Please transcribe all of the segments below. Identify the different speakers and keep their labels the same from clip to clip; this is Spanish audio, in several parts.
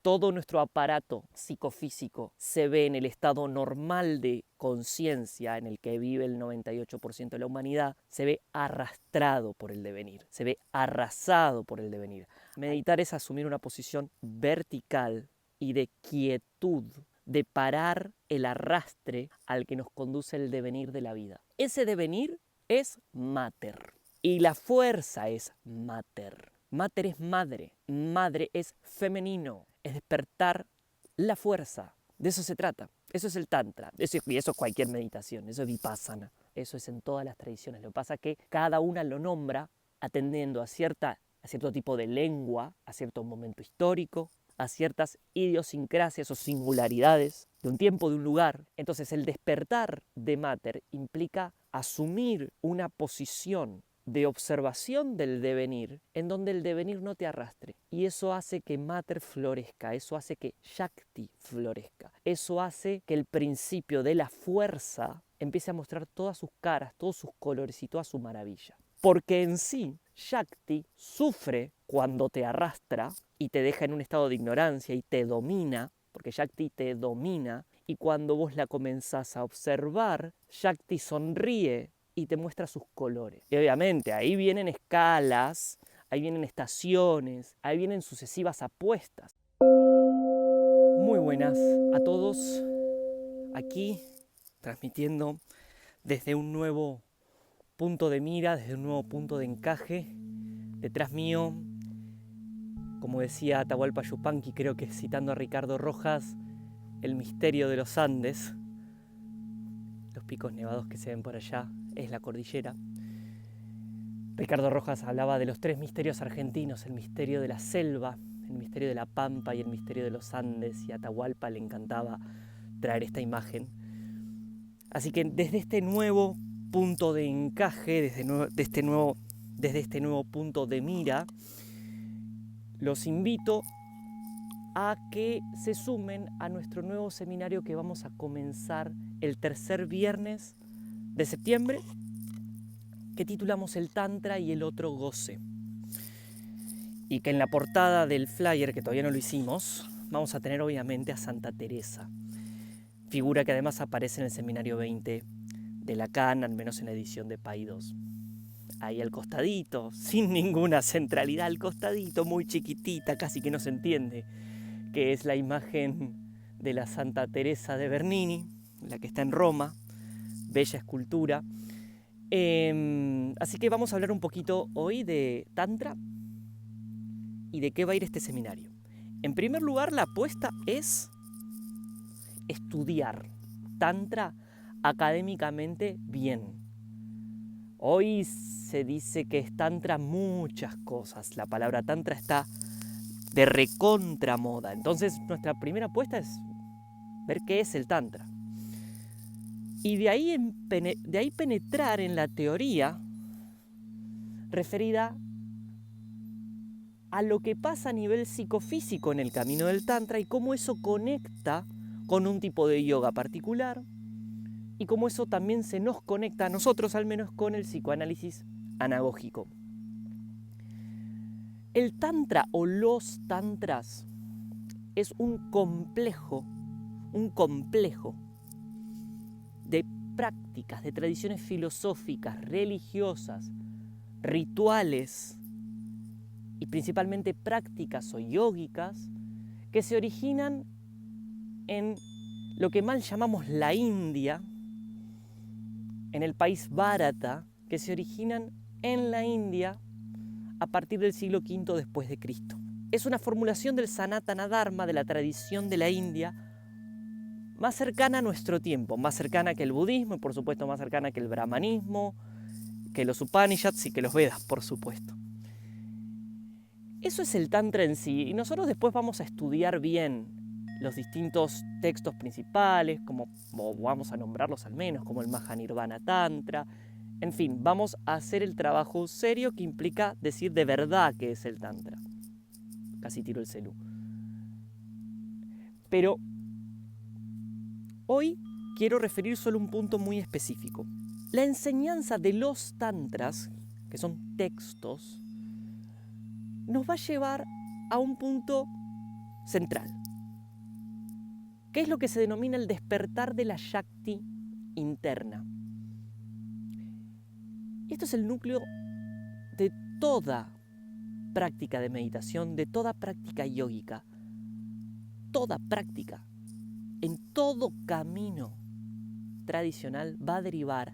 Speaker 1: todo nuestro aparato psicofísico se ve en el estado normal de conciencia en el que vive el 98% de la humanidad, se ve arrastrado por el devenir, se ve arrasado por el devenir. Meditar es asumir una posición vertical y de quietud, de parar el arrastre al que nos conduce el devenir de la vida. Ese devenir es mater y la fuerza es mater. Mater es madre, madre es femenino, es despertar la fuerza. De eso se trata. Eso es el tantra. Y eso es cualquier meditación, eso es vipassana. Eso es en todas las tradiciones. Lo que pasa es que cada una lo nombra atendiendo a cierto tipo de lengua, a cierto momento histórico, a ciertas idiosincrasias o singularidades de un tiempo, de un lugar. Entonces el despertar de mater implica asumir una posición de observación del devenir, en donde el devenir no te arrastre. Y eso hace que mater florezca, eso hace que Shakti florezca, eso hace que el principio de la fuerza empiece a mostrar todas sus caras, todos sus colores y toda su maravilla. Porque en sí, Shakti sufre cuando te arrastra y te deja en un estado de ignorancia y te domina, porque Shakti te domina, y cuando vos la comenzás a observar, Shakti sonríe y te muestra sus colores. Y obviamente ahí vienen escalas, ahí vienen estaciones, ahí vienen sucesivas apuestas. Muy buenas a todos, aquí transmitiendo desde un nuevo punto de mira, desde un nuevo punto de encaje. Detrás mío, como decía Atahualpa Yupanqui, creo que citando a Ricardo Rojas, el misterio de los Andes, los picos nevados que se ven por allá, es la cordillera. Ricardo Rojas hablaba de los tres misterios argentinos, el misterio de la selva, el misterio de la pampa y el misterio de los Andes, y a Atahualpa le encantaba traer esta imagen. Así que desde este nuevo punto de encaje, desde este nuevo punto de mira, los invito a que se sumen a nuestro nuevo seminario que vamos a comenzar el tercer viernes de septiembre, que titulamos El Tantra y el otro goce. Y que en la portada del flyer, que todavía no lo hicimos, vamos a tener obviamente a Santa Teresa, figura que además aparece en el seminario 20 de Lacan, al menos en la edición de Paidós. Ahí al costadito, sin ninguna centralidad, al costadito, muy chiquitita, casi que no se entiende, que es la imagen de la Santa Teresa de Bernini, la que está en Roma, bella escultura. Así que vamos a hablar un poquito hoy de Tantra y de qué va a ir este seminario. En primer lugar, la apuesta es estudiar Tantra académicamente bien. Hoy se dice que es Tantra muchas cosas. La palabra Tantra está de recontra moda. Entonces, nuestra primera apuesta es ver qué es el Tantra. Y de ahí penetrar en la teoría referida a lo que pasa a nivel psicofísico en el camino del Tantra y cómo eso conecta con un tipo de yoga particular y cómo eso también se nos conecta a nosotros, al menos, con el psicoanálisis anagógico. El Tantra o los Tantras es un complejo de prácticas, de tradiciones filosóficas, religiosas, rituales y principalmente prácticas o yógicas que se originan en lo que mal llamamos la India, en el país Bharata, que se originan en la India a partir del siglo V después de Cristo. Es una formulación del Sanatana Dharma, de la tradición de la India, más cercana a nuestro tiempo, más cercana que el budismo y por supuesto más cercana que el brahmanismo, que los Upanishads y que los Vedas, por supuesto. Eso es el Tantra en sí, y nosotros después vamos a estudiar bien los distintos textos principales, o vamos a nombrarlos al menos, como el Mahanirvana Tantra. En fin, vamos a hacer el trabajo serio que implica decir de verdad qué es el Tantra. Casi tiro el celu. Pero hoy quiero referir solo un punto muy específico. La enseñanza de los tantras, que son textos, nos va a llevar a un punto central. ¿Qué es lo que se denomina el despertar de la Shakti interna? Y esto es el núcleo de toda práctica de meditación, de toda práctica yógica. Toda práctica, en todo camino tradicional va a derivar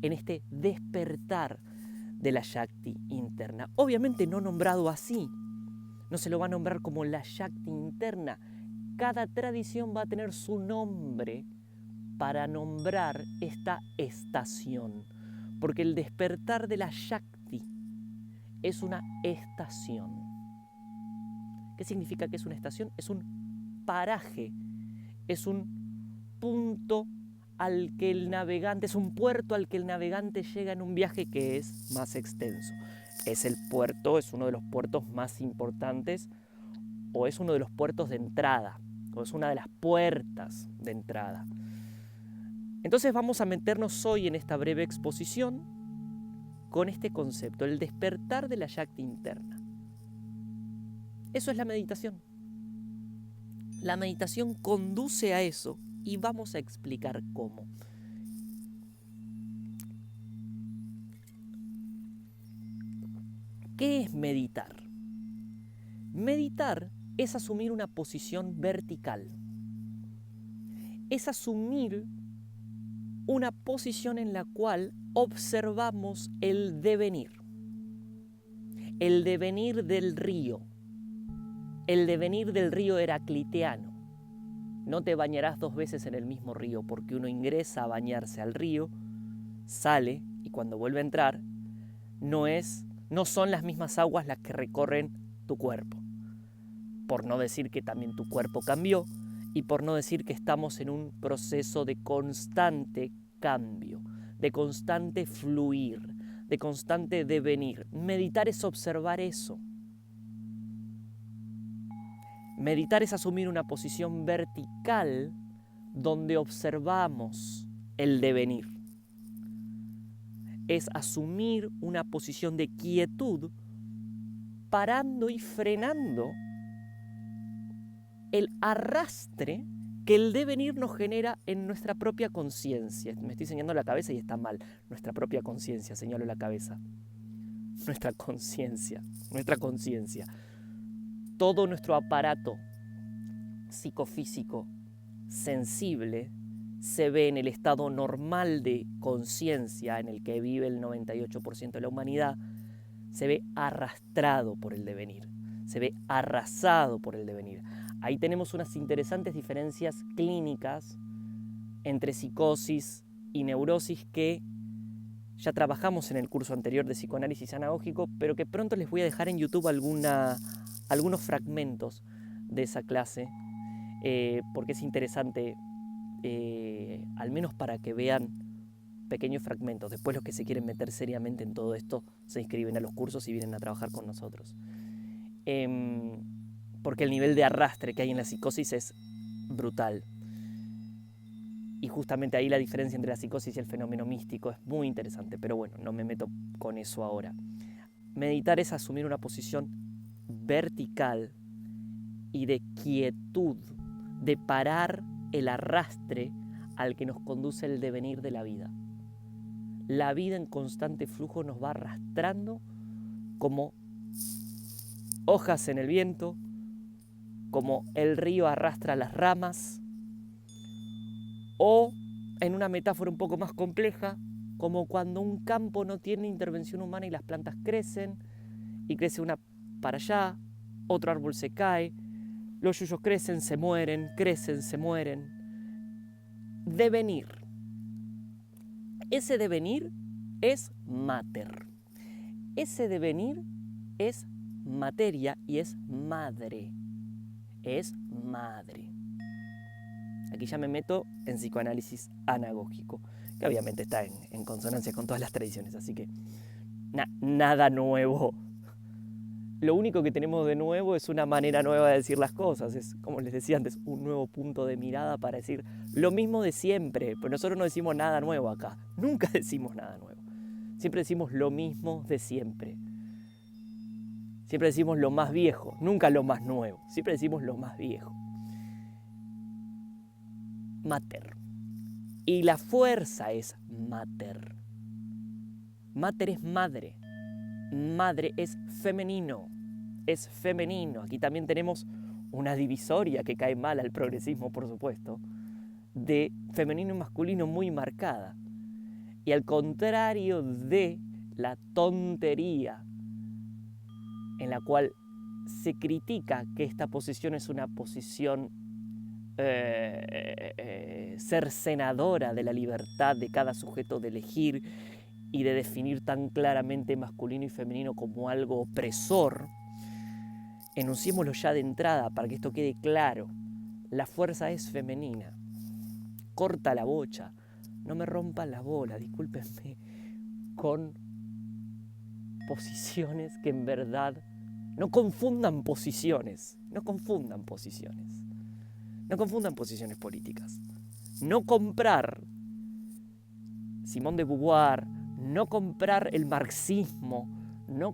Speaker 1: en este despertar de la Shakti interna. Obviamente no nombrado así, no se lo va a nombrar como la Shakti interna. Cada tradición va a tener su nombre para nombrar esta estación, porque el despertar de la Shakti es una estación. ¿Qué significa que es una estación? Es un paraje, es un punto al que el navegante, es un puerto al que el navegante llega en un viaje que es más extenso. Es el puerto, es uno de los puertos más importantes, o es uno de los puertos de entrada, o es una de las puertas de entrada. Entonces vamos a meternos hoy en esta breve exposición con este concepto, el despertar de la Shakti interna. Eso es la meditación. La meditación conduce a eso y vamos a explicar cómo. ¿Qué es meditar? Meditar es asumir una posición vertical. Es asumir una posición en la cual observamos el devenir del río, el devenir del río heracliteano. No te bañarás 2 veces en el mismo río, porque uno ingresa a bañarse al río, sale y cuando vuelve a entrar no son las mismas aguas las que recorren tu cuerpo. Por no decir que también tu cuerpo cambió y por no decir que estamos en un proceso de constante cambio, de constante fluir, de constante devenir. Meditar es observar eso. Meditar es asumir una posición vertical donde observamos el devenir. Es asumir una posición de quietud, parando y frenando el arrastre que el devenir nos genera en nuestra propia conciencia. Me estoy señalando la cabeza y está mal. Nuestra propia conciencia, señalo la cabeza. Nuestra conciencia. Todo nuestro aparato psicofísico sensible se ve en el estado normal de conciencia en el que vive el 98% de la humanidad, se ve arrastrado por el devenir, se ve arrasado por el devenir. Ahí tenemos unas interesantes diferencias clínicas entre psicosis y neurosis que ya trabajamos en el curso anterior de psicoanálisis anagógico, pero que pronto les voy a dejar en YouTube algunos fragmentos de esa clase, porque es interesante, al menos para que vean pequeños fragmentos. Después los que se quieren meter seriamente en todo esto se inscriben a los cursos y vienen a trabajar con nosotros. Porque el nivel de arrastre que hay en la psicosis es brutal. Y justamente ahí la diferencia entre la psicosis y el fenómeno místico es muy interesante, pero bueno, no me meto con eso ahora. Meditar es asumir una posición vertical y de quietud, de parar el arrastre al que nos conduce el devenir de la vida. La vida en constante flujo nos va arrastrando como hojas en el viento, como el río arrastra las ramas, o en una metáfora un poco más compleja, como cuando un campo no tiene intervención humana y las plantas crecen, y crece una para allá, otro árbol se cae, los yuyos crecen, se mueren, Devenir. Ese devenir es mater. Ese devenir es materia y es madre. Es madre. Aquí ya me meto en psicoanálisis anagógico, que obviamente está en consonancia con todas las tradiciones, así que nada nuevo. Lo único que tenemos de nuevo es una manera nueva de decir las cosas. Es, como les decía antes, un nuevo punto de mirada para decir lo mismo de siempre. Pero nosotros no decimos nada nuevo acá. Nunca decimos nada nuevo. Siempre decimos lo mismo de siempre. Siempre decimos lo más viejo, nunca lo más nuevo. Siempre decimos lo más viejo. Mater. Y la fuerza es mater. Mater es madre. Madre es femenino. Es femenino. Aquí también tenemos una divisoria que cae mal al progresismo, por supuesto, de femenino y masculino muy marcada. Y al contrario de la tontería en la cual se critica que esta posición es una posición cercenadora de la libertad de cada sujeto de elegir y de definir tan claramente masculino y femenino como algo opresor, enunciémoslo ya de entrada para que esto quede claro. La fuerza es femenina. Corta la bocha. No me rompan las bolas, discúlpenme, con posiciones que en verdad no confundan posiciones. No confundan posiciones. No confundan posiciones políticas. No comprar Simone de Beauvoir, no comprar el marxismo, no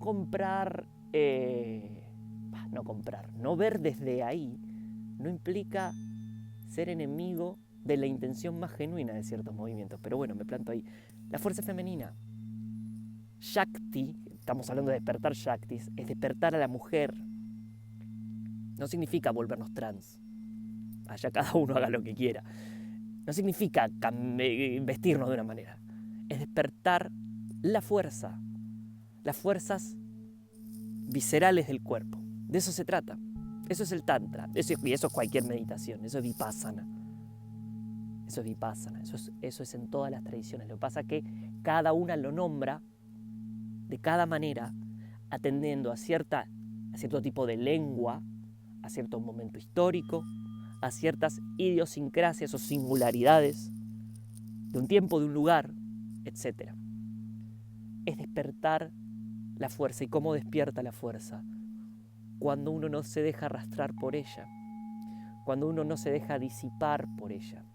Speaker 1: ver desde ahí, no implica ser enemigo de la intención más genuina de ciertos movimientos. Pero bueno, me planto ahí. La fuerza femenina. Shakti, estamos hablando de despertar Shaktis, es despertar a la mujer. No significa volvernos trans. Allá cada uno haga lo que quiera. No significa vestirnos de una manera. Es despertar la fuerza. Las fuerzas viscerales del cuerpo. De eso se trata. Eso es el Tantra. Y eso es cualquier meditación. Eso es Vipassana. Eso es Vipassana. Eso es en todas las tradiciones. Lo que pasa es que cada una lo nombra de cada manera, atendiendo a cierto tipo de lengua, a cierto momento histórico, a ciertas idiosincrasias o singularidades de un tiempo, de un lugar, etc. Es despertar la fuerza. ¿Y cómo despierta la fuerza? Cuando uno no se deja arrastrar por ella, cuando uno no se deja disipar por ella.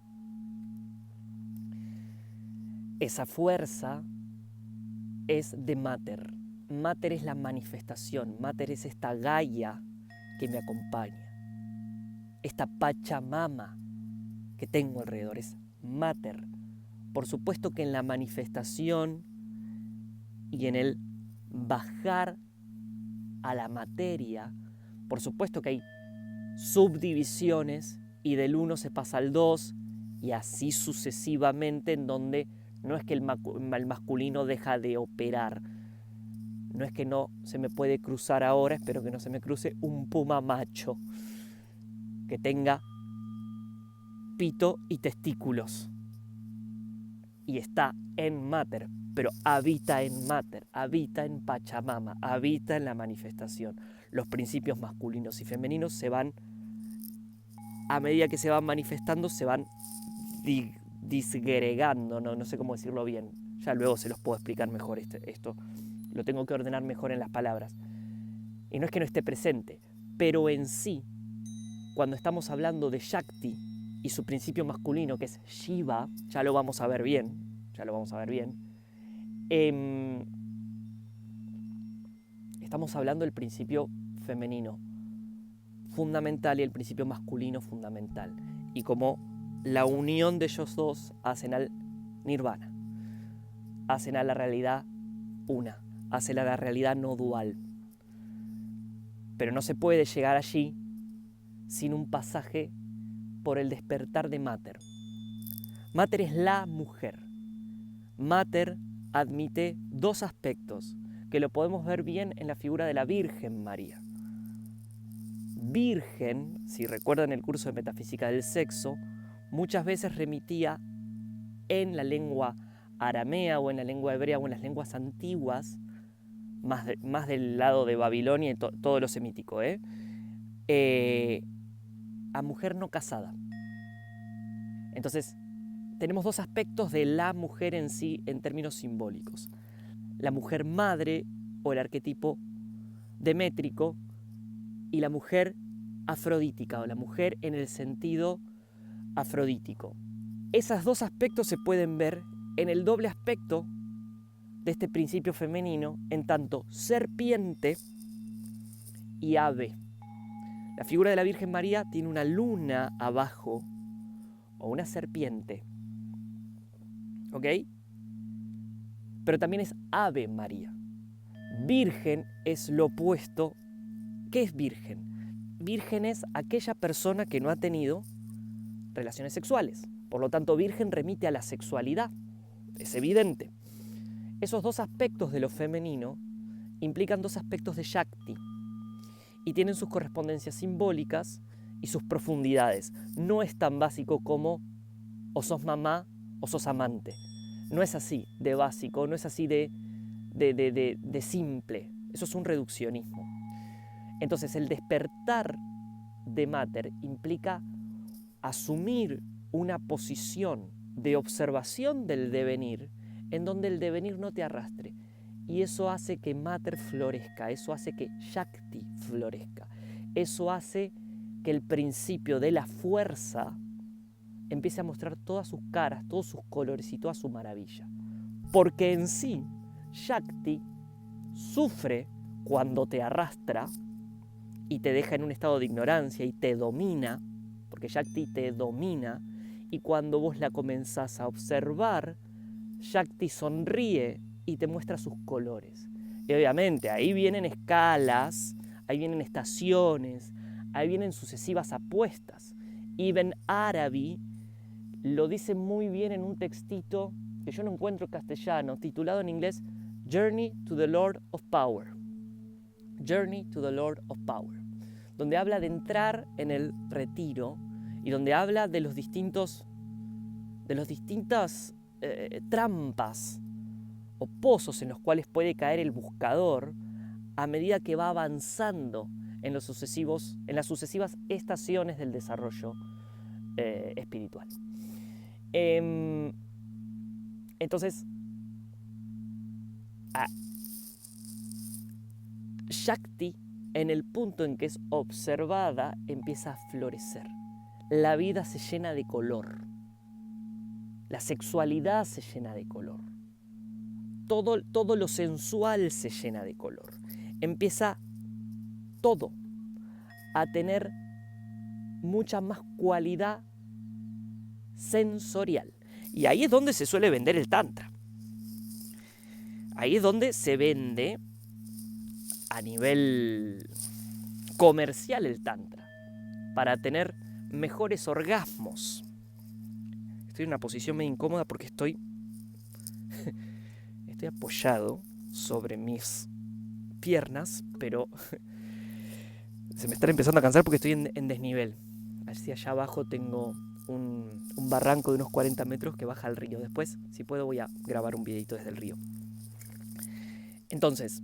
Speaker 1: Esa fuerza es de Mater. Mater es la manifestación. Mater es esta Gaia que me acompaña. Esta Pachamama que tengo alrededor es Mater. Por supuesto que en la manifestación y en el bajar a la materia, por supuesto que hay subdivisiones y del 1 se pasa al 2 y así sucesivamente, en donde no es que el masculino deja de operar, no es que no se me puede cruzar ahora, espero que no se me cruce un puma macho que tenga pito y testículos y está en Mater, pero habita en Mater, habita en Pachamama, habita en la manifestación. Los principios masculinos y femeninos se van, a medida que se van manifestando, se van disgregando, no sé cómo decirlo bien, ya luego se los puedo explicar mejor esto, lo tengo que ordenar mejor en las palabras. Y no es que no esté presente, pero en sí, cuando estamos hablando de Shakti y su principio masculino, que es Shiva, ya lo vamos a ver bien, estamos hablando del principio femenino fundamental y el principio masculino fundamental. Y como la unión de ellos dos hacen al nirvana, hacen a la realidad una, hacen a la realidad no dual. Pero no se puede llegar allí sin un pasaje por el despertar de Mater. Mater es la mujer. Mater admite dos aspectos que lo podemos ver bien en la figura de la Virgen María. Virgen, si recuerdan el curso de Metafísica del Sexo, muchas veces remitía en la lengua aramea o en la lengua hebrea o en las lenguas antiguas, más del lado de Babilonia y todo lo semítico, a mujer no casada. Entonces, tenemos dos aspectos de la mujer en sí en términos simbólicos. La mujer madre o el arquetipo demétrico y la mujer afrodítica o la mujer en el sentido afrodítico. Esos dos aspectos se pueden ver en el doble aspecto de este principio femenino, en tanto serpiente y ave. La figura de la Virgen María tiene una luna abajo o una serpiente, ¿ok? Pero también es Ave María. Virgen es lo opuesto. ¿Qué es virgen? Virgen es aquella persona que no ha tenido relaciones sexuales. Por lo tanto, virgen remite a la sexualidad. Es evidente. Esos dos aspectos de lo femenino implican dos aspectos de Shakti y tienen sus correspondencias simbólicas y sus profundidades. No es tan básico como o sos mamá o sos amante. No es así de básico, no es así de simple. Eso es un reduccionismo. Entonces, el despertar de Mater implica asumir una posición de observación del devenir en donde el devenir no te arrastre. Y eso hace que Mater florezca, eso hace que Shakti florezca, eso hace que el principio de la fuerza empiece a mostrar todas sus caras, todos sus colores y toda su maravilla. Porque en sí, Shakti sufre cuando te arrastra y te deja en un estado de ignorancia y te domina, porque Shakti te domina, y cuando vos la comenzás a observar, Shakti sonríe y te muestra sus colores. Y obviamente ahí vienen escalas, ahí vienen estaciones, ahí vienen sucesivas apuestas. Ibn Arabi lo dice muy bien en un textito que yo no encuentro en castellano, titulado en inglés Journey to the Lord of Power. Journey to the Lord of Power, donde habla de entrar en el retiro y donde habla de las distintas trampas o pozos en los cuales puede caer el buscador a medida que va avanzando en las sucesivas estaciones del desarrollo espiritual. Entonces, Shakti, en el punto en que es observada, empieza a florecer. La vida se llena de color. La sexualidad se llena de color. Todo lo sensual se llena de color. Empieza todo a tener mucha más cualidad sensorial. Y ahí es donde se suele vender el tantra. Ahí es donde se vende a nivel comercial el tantra, para tener mejores orgasmos. Estoy en una posición medio incómoda porque estoy apoyado sobre mis piernas, pero se me están empezando a cansar porque estoy en desnivel. Hacia allá abajo tengo un barranco de unos 40 metros que baja al río. Después, si puedo, voy a grabar un videito desde el río. Entonces,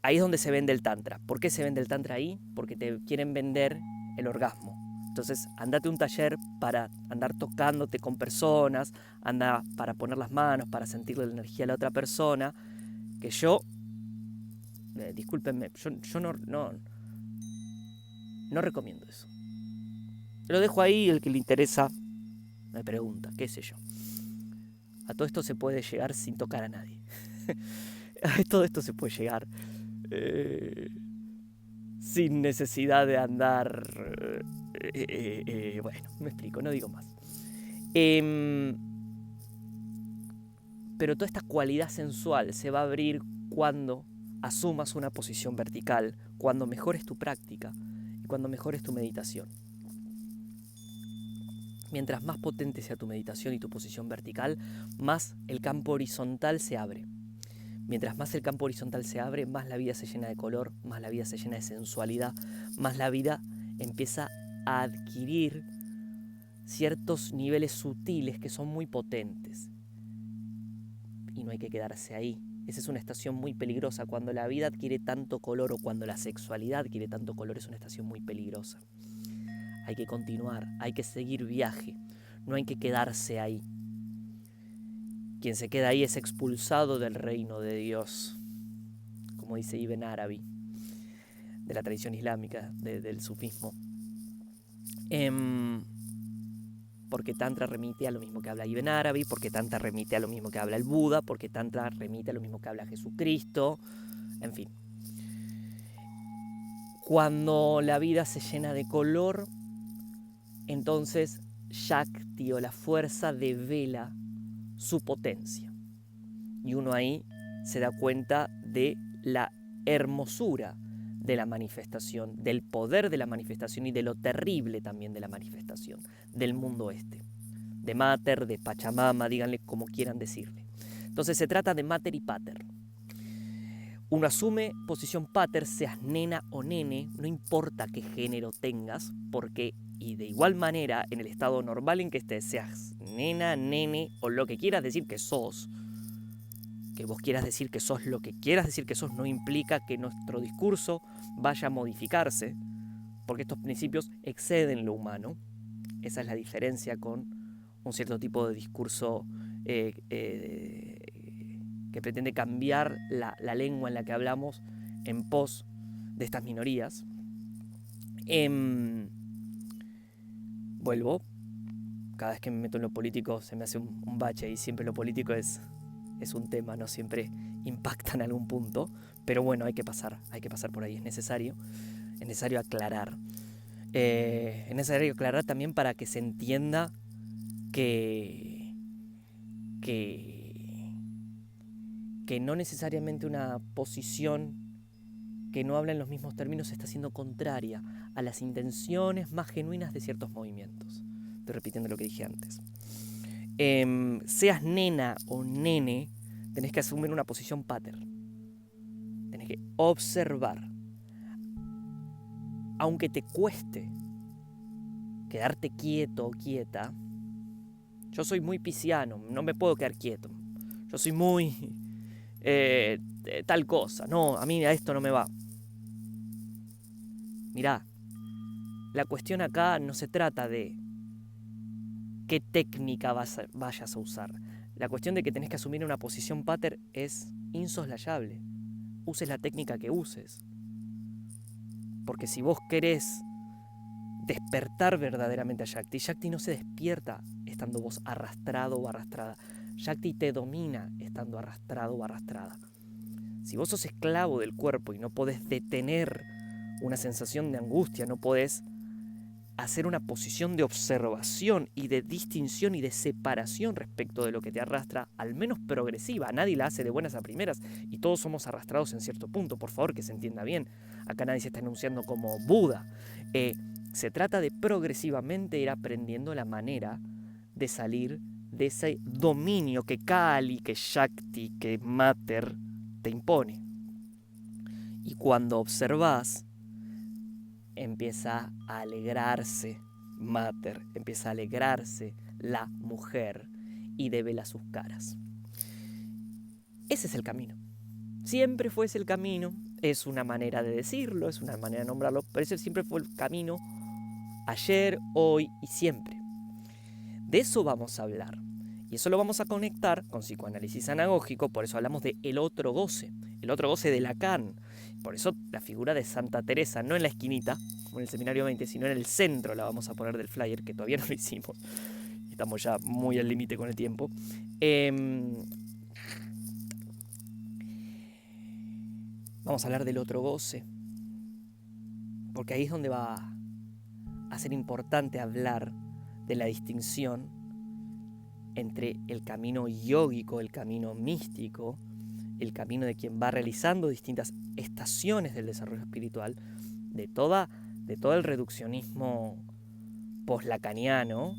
Speaker 1: ahí es donde se vende el tantra. ¿Por qué se vende el tantra ahí? Porque te quieren vender el orgasmo. Entonces, andate a un taller para andar tocándote con personas, anda para poner las manos, para sentirle la energía a la otra persona, que yo, discúlpenme, yo no recomiendo eso. Lo dejo ahí, el que le interesa me pregunta, qué sé yo. A todo esto se puede llegar sin tocar a nadie. A todo esto se puede llegar sin necesidad de andar... bueno, me explico, no digo más. Pero toda esta cualidad sensual se va a abrir cuando asumas una posición vertical, cuando mejores tu práctica y cuando mejores tu meditación. Mientras más potente sea tu meditación y tu posición vertical, más el campo horizontal se abre. Mientras más el campo horizontal se abre, más la vida se llena de color, más la vida se llena de sensualidad, más la vida empieza a adquirir ciertos niveles sutiles que son muy potentes. Y no hay que quedarse ahí. Esa es una estación muy peligrosa. Cuando la vida adquiere tanto color o cuando la sexualidad adquiere tanto color, es una estación muy peligrosa. Hay que continuar, hay que seguir viaje, no hay que quedarse ahí. Quien se queda ahí es expulsado del reino de Dios, como dice Ibn Arabi, de la tradición islámica, del sufismo. Porque Tantra remite a lo mismo que habla Ibn Arabi, porque Tantra remite a lo mismo que habla el Buda, porque Tantra remite a lo mismo que habla Jesucristo, en fin. Cuando la vida se llena de color, entonces Shakti o la fuerza devela su potencia. Y uno ahí se da cuenta de la hermosura de la manifestación, del poder de la manifestación y de lo terrible también de la manifestación, del mundo este, de Mater, de Pachamama, díganle como quieran decirle. Entonces se trata de Mater y Pater. Uno asume posición pater, seas nena o nene, no importa qué género tengas, porque, y de igual manera, en el estado normal en que estés, seas nena, nene o lo que quieras decir que sos, que vos quieras decir que sos lo que quieras decir que sos, no implica que nuestro discurso vaya a modificarse, porque estos principios exceden lo humano. Esa es la diferencia con un cierto tipo de discurso que pretende cambiar la lengua en la que hablamos en pos de estas minorías. Vuelvo, cada vez que me meto en lo político se me hace un bache y siempre lo político es un tema, no siempre impacta en algún punto, pero bueno, hay que pasar por ahí, es necesario aclarar. Es necesario aclarar también para que se entienda que no necesariamente una posición que no habla en los mismos términos está siendo contraria a las intenciones más genuinas de ciertos movimientos. Estoy repitiendo lo que dije antes. Seas nena o nene, tenés que asumir una posición pater. Tenés que observar. Aunque te cueste quedarte quieto o quieta, yo soy muy pisciano, no me puedo quedar quieto. Yo soy muy tal cosa. No, a mí a esto no me va. Mirá, la cuestión acá no se trata de qué técnica vayas a usar. La cuestión de que tenés que asumir una posición pater es insoslayable. Uses la técnica que uses. Porque si vos querés despertar verdaderamente a Shakti, Shakti no se despierta estando vos arrastrado o arrastrada. Shakti te domina estando arrastrado o arrastrada. Si vos sos esclavo del cuerpo y no podés detener una sensación de angustia, no podés hacer una posición de observación y de distinción y de separación respecto de lo que te arrastra, al menos progresiva. Nadie la hace de buenas a primeras y todos somos arrastrados en cierto punto. Por favor, que se entienda bien. Acá nadie se está enunciando como Buda. Se trata de progresivamente ir aprendiendo la manera de salir de ese dominio que Kali, que Shakti, que Mater te impone. Y cuando observás, empieza a alegrarse Mater, empieza a alegrarse la mujer y devela sus caras. Ese es el camino. Siempre fue ese el camino. Es una manera de decirlo, es una manera de nombrarlo, pero ese siempre fue el camino, ayer, hoy y siempre. De eso vamos a hablar. Y eso lo vamos a conectar con psicoanálisis anagógico, por eso hablamos de el otro goce de Lacan. Por eso la figura de Santa Teresa, no en la esquinita, como en el seminario 20, sino en el centro la vamos a poner del flyer, que todavía no lo hicimos. Estamos ya muy al límite con el tiempo. Vamos a hablar del otro goce, porque ahí es donde va a ser importante hablar de la distinción entre el camino yógico, el camino místico, el camino de quien va realizando distintas estaciones del desarrollo espiritual, de todo el reduccionismo post-lacaniano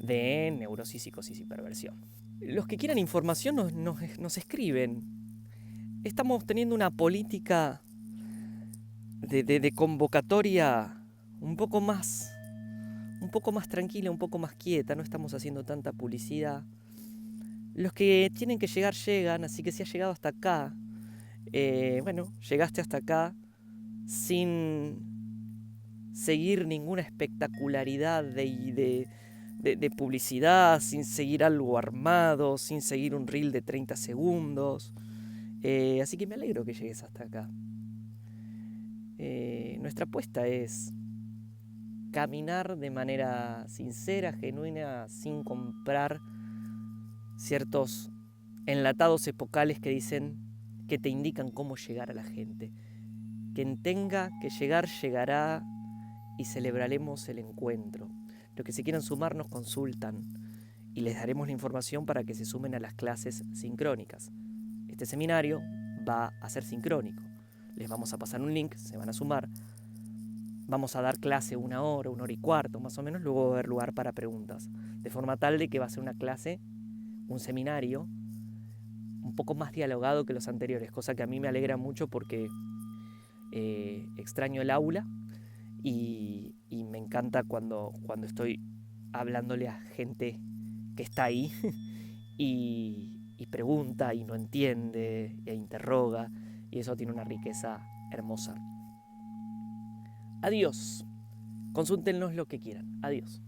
Speaker 1: de neurosis, psicosis y perversión. Los que quieran información nos escriben. Estamos teniendo una política de convocatoria un poco más tranquila, un poco más quieta, no estamos haciendo tanta publicidad. Los que tienen que llegar llegan, así que si has llegado hasta acá, llegaste hasta acá sin seguir ninguna espectacularidad de publicidad, sin seguir algo armado, sin seguir un reel de 30 segundos. Así que me alegro que llegues hasta acá. Nuestra apuesta es caminar de manera sincera, genuina, sin comprar ciertos enlatados epocales que te indican cómo llegar a la gente. Quien tenga que llegar, llegará y celebraremos el encuentro. Los que se quieran sumar nos consultan y les daremos la información para que se sumen a las clases sincrónicas. Este seminario va a ser sincrónico. Les vamos a pasar un link, se van a sumar. Vamos a dar clase 1 hora, 1 hora y cuarto más o menos, luego va a haber lugar para preguntas. De forma tal de que va a ser una clase, un seminario, un poco más dialogado que los anteriores, cosa que a mí me alegra mucho porque extraño el aula y me encanta cuando estoy hablándole a gente que está ahí y pregunta y no entiende e interroga, y eso tiene una riqueza hermosa. Adiós. Consúltennos lo que quieran. Adiós.